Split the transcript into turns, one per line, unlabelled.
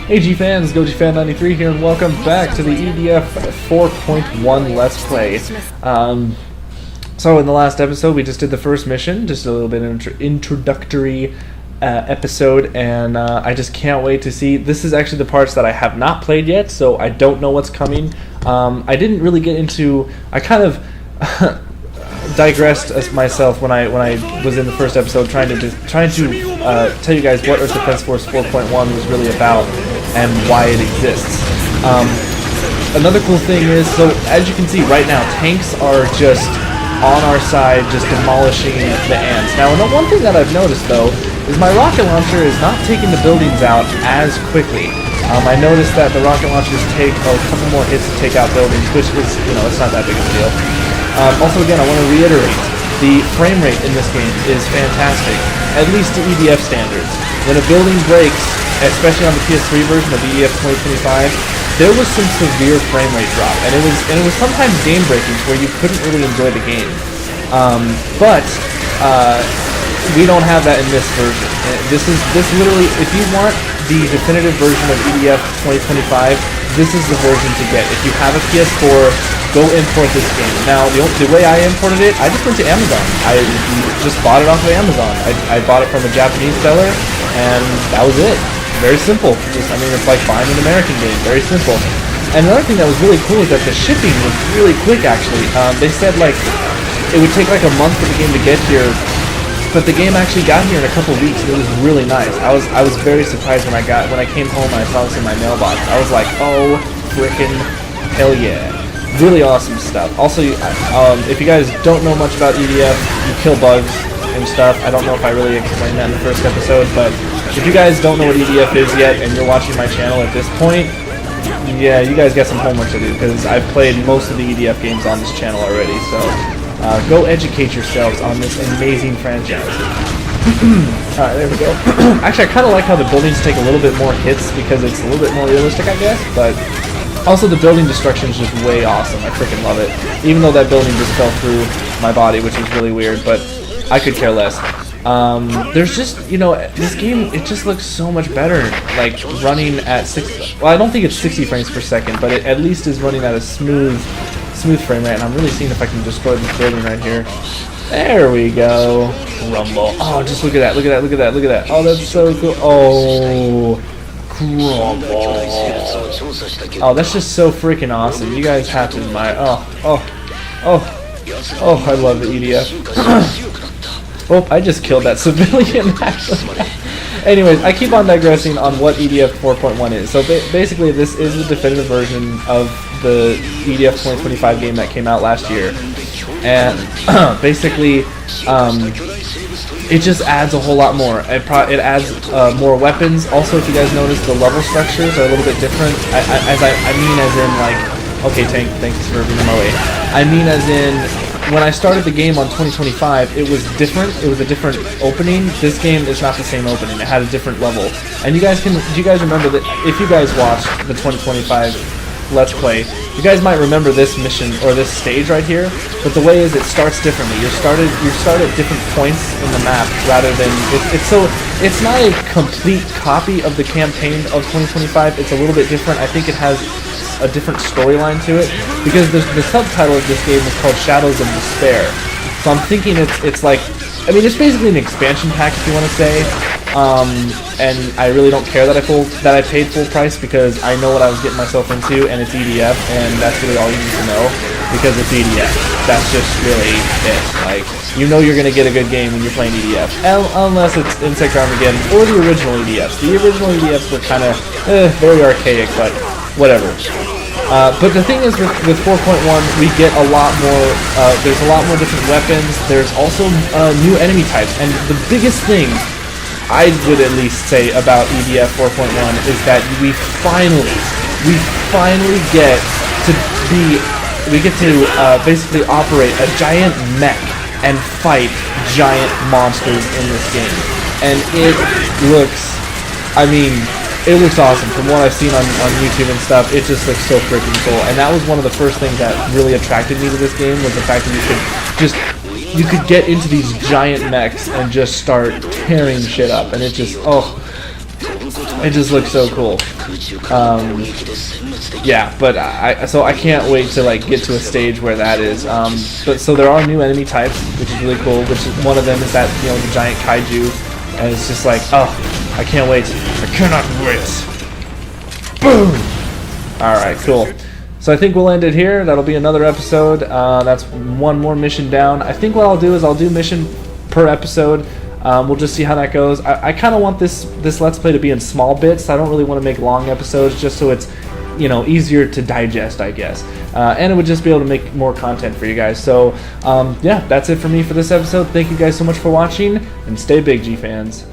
Hey G-Fans, GojiFan93 here, and welcome back to the EDF 4.1 Let's Play. So in the last episode, we just did the first mission, just a little bit of introductory episode, and I just can't wait to see. This is actually the parts that I have not played yet, so I don't know what's coming. I didn't really get into. I kind of digressed as myself when I was in the first episode, trying to tell you guys what Earth Defense Force 4.1 was really about and why it exists. Another cool thing is, so as you can see right now, tanks are just on our side, just demolishing the ants. Now, one thing that I've noticed though is my rocket launcher is not taking the buildings out as quickly. I noticed that the rocket launchers take a couple more hits to take out buildings, which is, it's not that big of a deal. Also, again, I want to reiterate, the frame rate in this game is fantastic, at least to EDF standards. When a building breaks, especially on the PS3 version of EDF 2025, there was some severe frame rate drop, and it was sometimes game breaking to where you couldn't really enjoy the game. But we don't have that in this version. This literally, if you want the definitive version of EDF 2025, this is the version to get. If you have a PS4, go import this game. Now, the way I imported it, I just went to Amazon. I just bought it off of Amazon. I bought it from a Japanese seller, and that was it. Very simple. It's like buying an American game. Very simple. And another thing that was really cool is that the shipping was really quick, actually. They said, it would take, a month for the game to get here, but the game actually got here in a couple weeks, and it was really nice. I was very surprised when I came home and I saw this in my mailbox. I was like, oh, frickin' hell yeah. Really awesome stuff. Also, if you guys don't know much about EDF, you kill bugs and stuff. I don't know if I really explained that in the first episode, but if you guys don't know what EDF is yet and you're watching my channel at this point, yeah, you guys got some homework to do, because I've played most of the EDF games on this channel already, so go educate yourselves on this amazing franchise. Alright, there we go. Actually, I kind of like how the buildings take a little bit more hits, because it's a little bit more realistic, I guess, but also the building destruction is just way awesome. I freaking love it. Even though that building just fell through my body, which was really weird, but I could care less. There's just, this game, it just looks so much better, running at I don't think it's 60 frames per second, but it at least is running at a smooth frame rate, and I'm really seeing if I can destroy this building right here. There we go. Rumble. Oh, just look at that, look at that, look at that, look at that. Oh, that's so cool. Oh, crumble. Oh, that's just so freaking awesome. You guys have to admire. Oh, I love the EDF. Oh, I just killed that civilian, actually. Anyways, I keep on digressing on what EDF 4.1 is. So basically, this is the definitive version of the EDF 2025 game that came out last year. And basically, it just adds a whole lot more. It adds more weapons. Also, if you guys notice, the level structures are a little bit different. I mean as in, okay, Tank, thanks for being in my way. I mean as in, when I started the game on 2025, it was different. It was a different opening. This game is not the same opening. It had a different level. And do you guys remember that? If you guys watched the 2025 Let's Play, you guys might remember this mission or this stage right here. But the way is, it starts differently. You start at different points in the map rather than it's not a complete copy of the campaign of 2025. It's a little bit different. I think it has a different storyline to it, because the subtitle of this game is called Shadows of Despair. So I'm thinking it's it's basically an expansion pack, if you want to say. And I really don't care that I paid full price, because I know what I was getting myself into, and it's EDF, and that's really all you need to know, because it's EDF. That's just really it. You're gonna get a good game when you're playing EDF, unless it's Insect Armageddon or the original EDFs. The original EDFs were kind of very archaic, but whatever. But the thing is, with 4.1, we get a lot more, there's a lot more different weapons. There's also new enemy types, and the biggest thing I would at least say about EDF 4.1 is that we finally get to basically operate a giant mech and fight giant monsters in this game. And it looks, it looks awesome. From what I've seen on YouTube and stuff, it just looks so freaking cool. And that was one of the first things that really attracted me to this game, was the fact that you could get into these giant mechs and just start tearing shit up. And it just, It just looks so cool. Yeah, but I can't wait to like get to a stage where that is. But so there are new enemy types, which is really cool. Which is, one of them is that, you know, the giant kaiju, and it's just like, oh, I can't wait. I cannot wait. Boom. All right, cool. So I think we'll end it here. That'll be another episode. That's one more mission down. I think what I'll do is I'll do mission per episode. We'll just see how that goes. I kind of want this Let's Play to be in small bits. I don't really want to make long episodes, just so it's, you know, easier to digest, I guess. And it would just be able to make more content for you guys. So, yeah, that's it for me for this episode. Thank you guys so much for watching, and stay big, G fans.